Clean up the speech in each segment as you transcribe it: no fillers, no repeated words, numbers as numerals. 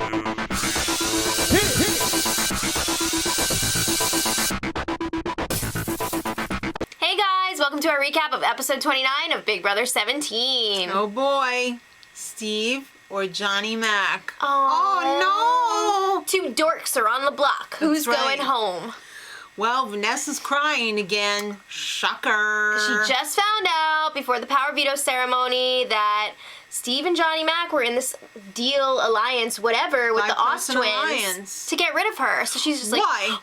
Hey guys, welcome to our recap of episode 29 of Big Brother 17. Oh boy, Steve or Johnny Mac. Oh no! Two dorks are on the block. Who's That's right. going home? Well, Vanessa's crying again. Shocker. She just found out before the power veto ceremony that Steve and Johnny Mac were in this deal, alliance, whatever, with the Oz twins alliance. to get rid of her. So she's just like, Why?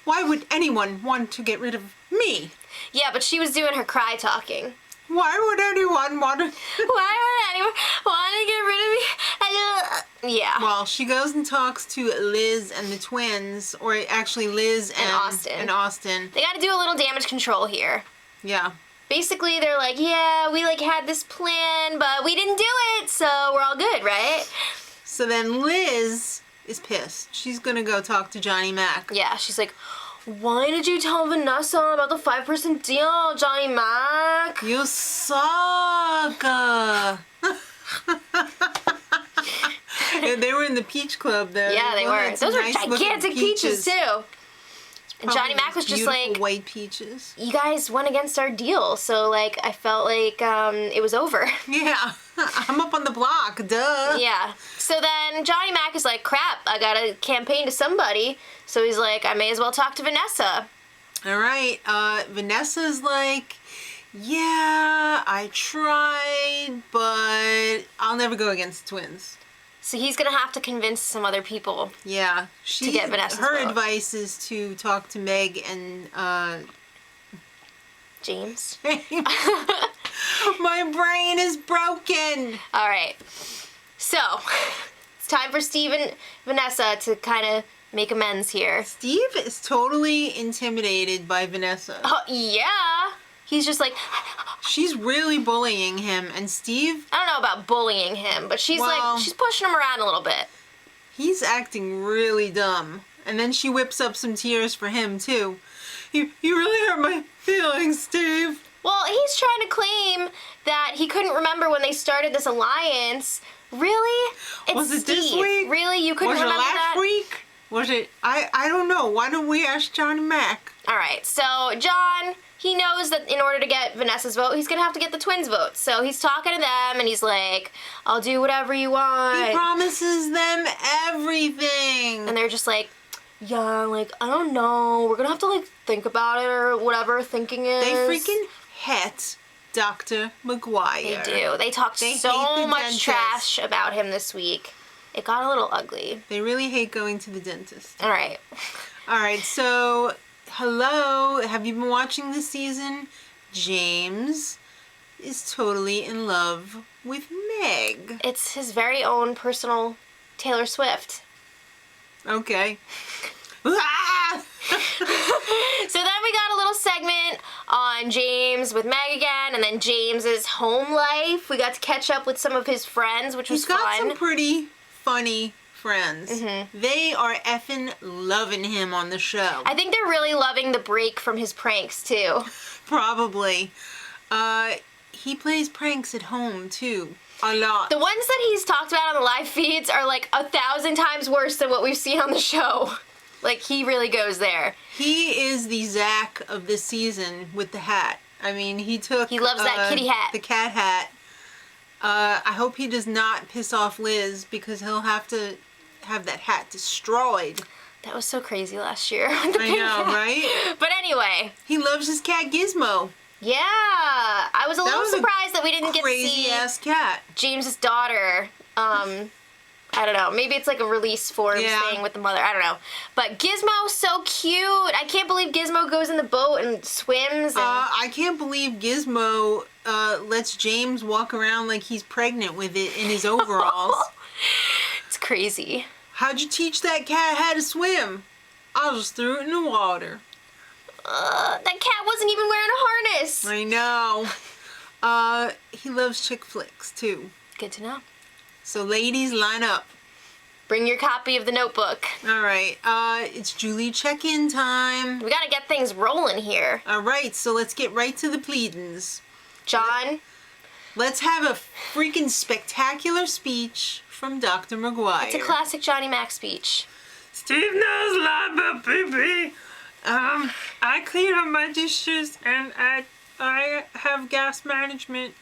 Why would anyone want to get rid of me? Yeah, but she was doing her cry talking. Why would anyone want to... Why would anyone want to get rid of me? Yeah. Well, she goes and talks to Liz and the twins, or actually Liz and Austin. They got to do a little damage control here. Yeah. Basically, they're like, yeah, we had this plan, but we didn't do it, so we're all good, right? So then Liz is pissed. She's gonna go talk to Johnny Mac. Yeah, she's like, why did you tell Vanessa about the 5% deal, Johnny Mac? You suck. Yeah, they were in the Peach Club there. Yeah, they were. Those were gigantic peaches, too. And Johnny Mac was just like, white peaches. You guys went against our deal, so like I felt like it was over. Yeah, I'm up on the block, duh. Yeah. So then Johnny Mac is like, crap, I gotta campaign to somebody. So he's like, I may as well talk to Vanessa. All right. Vanessa's like, yeah, I tried, but I'll never go against the twins. So he's gonna have to convince some other people. Yeah, to get Vanessa's her vote. advice is to talk to Meg and James. My brain is broken. All right. So it's time for Steve and Vanessa to kind of make amends here. Steve is totally intimidated by Vanessa. Oh yeah. He's just like. She's really bullying him, and Steve... I don't know about bullying him, but she's she's pushing him around a little bit. He's acting really dumb. And then she whips up some tears for him, too. You really hurt my feelings, Steve. Well, he's trying to claim that he couldn't remember when they started this alliance. Really? Was it Steve. this week? Really? You couldn't remember that? Was it last week? Was it... I don't know. Why don't we ask Johnny Mac? All right, so John... He knows that in order to get Vanessa's vote, he's going to have to get the twins' vote. So he's talking to them, and he's like, I'll do whatever you want. He promises them everything. And they're just like, yeah, like, I don't know. We're going to have to, like, think about it or whatever thinking is. They freaking hate Dr. McGuire. They do. They talked so much trash about him this week. It got a little ugly. They really hate going to the dentist. All right. All right, so... Hello, have you been watching this season? James is totally in love with Meg. It's his very own personal Taylor Swift. Okay. So then we got a little segment on James with Meg again, and then James's home life. We got to catch up with some of his friends, which was fun. He's got some pretty funny friends. Mm-hmm. They are effing loving him on the show. I think they're really loving the break from his pranks, too. Probably. He plays pranks at home, too. A lot. The ones that he's talked about on the live feeds are like 1,000 times worse than what we've seen on the show. Like, he really goes there. He is the Zach of this season with the hat. I mean, he loves that kitty hat. The cat hat. I hope he does not piss off Liz, because he'll have to have that hat destroyed. That was so crazy last year. I know, right? But anyway. He loves his cat Gizmo. Yeah. I was a little surprised that we didn't get to see crazy-ass cat. James's daughter. I don't know. Maybe it's like a release form thing with the mother. I don't know. But Gizmo's so cute. I can't believe Gizmo goes in the boat and swims. And... I can't believe Gizmo lets James walk around like he's pregnant with it in his overalls. It's crazy. How'd you teach that cat how to swim? I just threw it in the water. That cat wasn't even wearing a harness. I know. He loves chick flicks, too. Good to know. So ladies, line up. Bring your copy of The Notebook. All right. It's Julie check-in time. We gotta get things rolling here. All right, so let's get right to the pleadings. John? Let's have a freaking spectacular speech from Dr. McGuire. It's a classic Johnny Mac speech. Steve knows a lot about pee-pee. I clean up my dishes and I have gas management.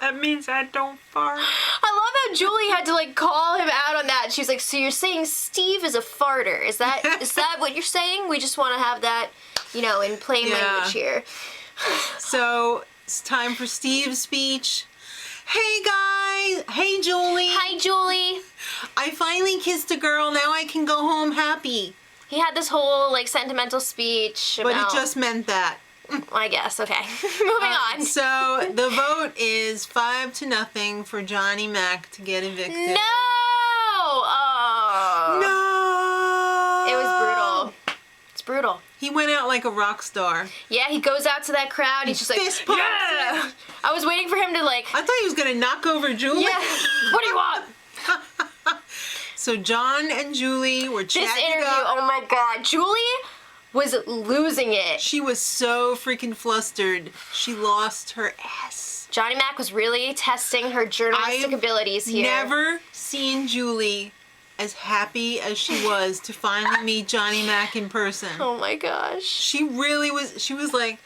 That means I don't fart. I love how Julie had to like call him out on that. She's like, so you're saying Steve is a farter? Is that what you're saying? We just want to have that, in plain language here. So it's time for Steve's speech. Hey guys! Hey Julie! Hi Julie! I finally kissed a girl. Now I can go home happy. He had this whole like sentimental speech But about... he just meant that. I guess. Okay. Moving on. So the vote is 5-0 for Johnny Mac to get evicted. No! Oh. No! It was brutal. It's brutal. He went out like a rock star. Yeah, he goes out to that crowd. He's just like, Fist pumps yeah! it. I was waiting for him to like... I thought he was going to knock over Julie. Yeah. What do you want? So John and Julie were chatting This interview, up. oh my god. Julie was losing it. She was so freaking flustered. She lost her ass. Johnny Mac was really testing her journalistic abilities here. Never seen Julie as happy as she was to finally meet Johnny Mac in person. Oh my gosh. She really was. She was like,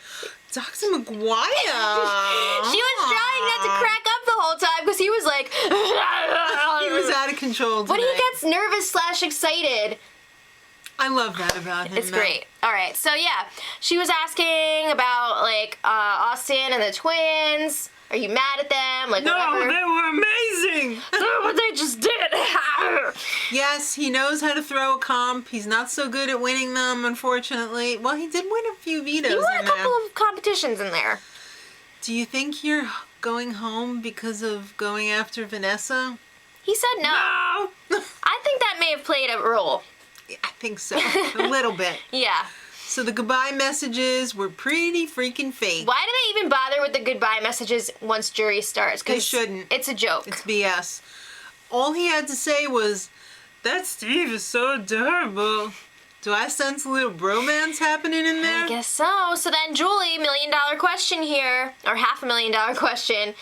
Dr. McGuire. She was trying not to crack up the whole time because he was like... He was out of control today. When he gets nervous/excited... I love that about him. It's great. All right, so yeah, she was asking about like Austin and the twins. Are you mad at them? Like No, whatever. they were amazing. Look what they just did. Yes, he knows how to throw a comp. He's not so good at winning them, unfortunately. Well, he did win a few vetoes He won in a couple there. of competitions in there. Do you think you're going home because of going after Vanessa? He said no. No. I think that may have played a role. I think so. A little bit. Yeah. So the goodbye messages were pretty freaking fake. Why do they even bother with the goodbye messages once jury starts? 'Cause They shouldn't. It's a joke. It's BS. All he had to say was, That Steve is so adorable. do I sense a little bromance happening in there? I guess so. So then, Julie, $1 million question here, or $500,000 question.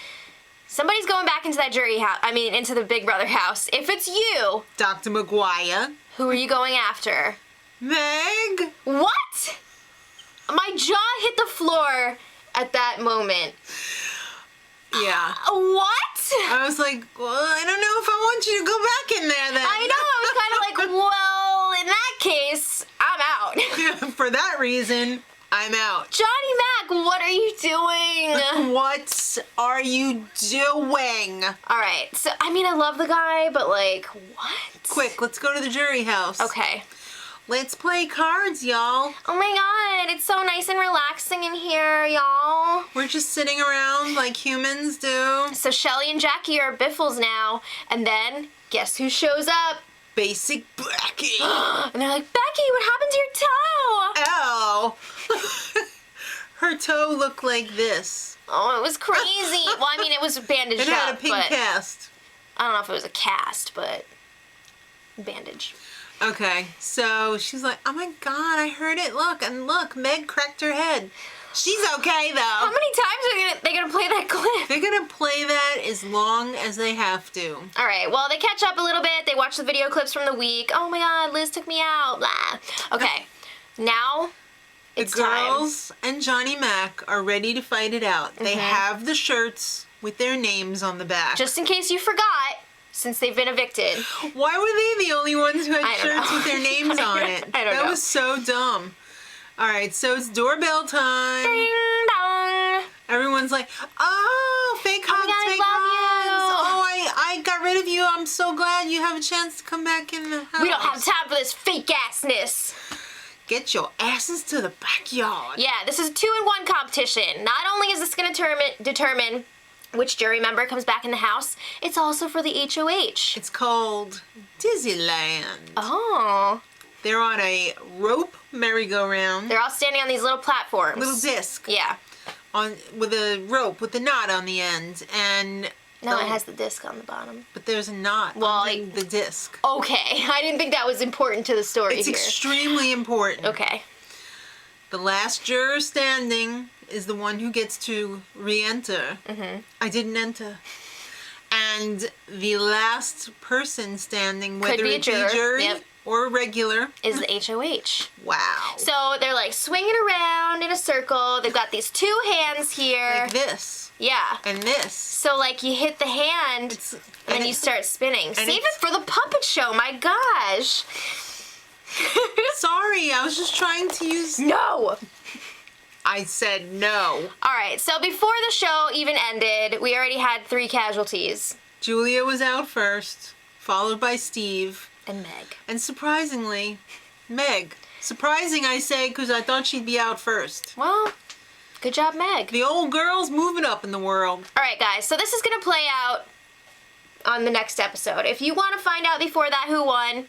Somebody's going back into that jury house. I mean, into the Big Brother house. If it's you, Dr. McGuire. who are you going after? Meg? What? My jaw hit the floor at that moment. Yeah. What? I was like, well, I don't know if I want you to go back in there then. I know. I was kind of like, well, in that case, I'm out. For that reason, I'm out. Johnny Mac, what are you doing? What are you doing? All right. So, I mean, I love the guy, but like, what? Quick, let's go to the jury house. Okay. Let's play cards, y'all. Oh my god, it's so nice and relaxing in here, y'all. We're just sitting around like humans do. So Shelly and Jackie are biffles now, and then guess who shows up? Basic Becky. And they're like, Becky, what happened to your toe? Ow. Her toe looked like this. Oh, it was crazy. Well, I mean, it was bandaged It had a up, pink but cast. I don't know if it was a cast, but bandage. Okay, so she's like, oh my god, I heard it. Look, and look, Meg cracked her head. She's okay, though. How many times are they gonna play that clip? They're gonna play that as long as they have to. All right, well, they catch up a little bit. They watch the video clips from the week. Oh my god, Liz took me out. Blah. Okay, now The it's time. girls and Johnny Mac are ready to fight it out. They have the shirts with their names on the back. Just in case you forgot, since they've been evicted. Why were they the only ones who had I don't shirts know. with their names on it? I don't that know. was so dumb. All right, so it's doorbell time. Ding dong. Everyone's like, oh, fake hugs, God, I fake love hugs. Oh, I got rid of you. I'm so glad you have a chance to come back in the house. We don't have time for this fake assness. Get your asses to the backyard. Yeah, this is a 2-in-1 competition. Not only is this going to determine which jury member comes back in the house, it's also for the HOH. It's called Disneyland. Oh. They're on a rope merry-go-round. They're all standing on these little platforms. Little disc Yeah. on with a rope with a knot on the end, and No, it has the disc on the bottom. but there's a knot Well, on the disc. Okay. I didn't think that was important to the story It's here. extremely important. Okay. The last juror standing is the one who gets to re-enter. I didn't enter. And the last person standing, whether be a it be juror. jury Yep. or regular, Is the HOH. wow. So they're like swinging around in a circle. They've got these two hands here. Like this Yeah. and this. So like you hit the hand and then you start spinning. Save it for the puppet show. My gosh. Sorry, I was just trying to use. No. I said no. All right. So before the show even ended, we already had 3 casualties. Julia was out first, followed by Steve. And Meg. And surprisingly, Meg. Surprising, I say, because I thought she'd be out first. Well, good job, Meg. The old girl's moving up in the world. All right, guys. So this is going to play out on the next episode. If you want to find out before that who won,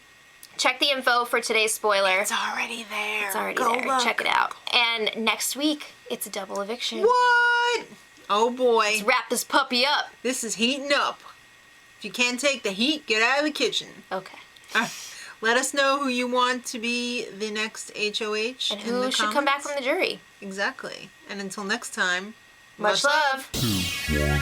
check the info for today's spoiler. It's already there. It's already Go there. look. Check it out. And next week, it's a double eviction. What? Oh boy. Let's wrap this puppy up. This is heating up. If you can't take the heat, get out of the kitchen. Okay. Let us know who you want to be the next HOH. And in who the should come back comments. from the jury? Exactly. And until next time, Much love. 2, 1.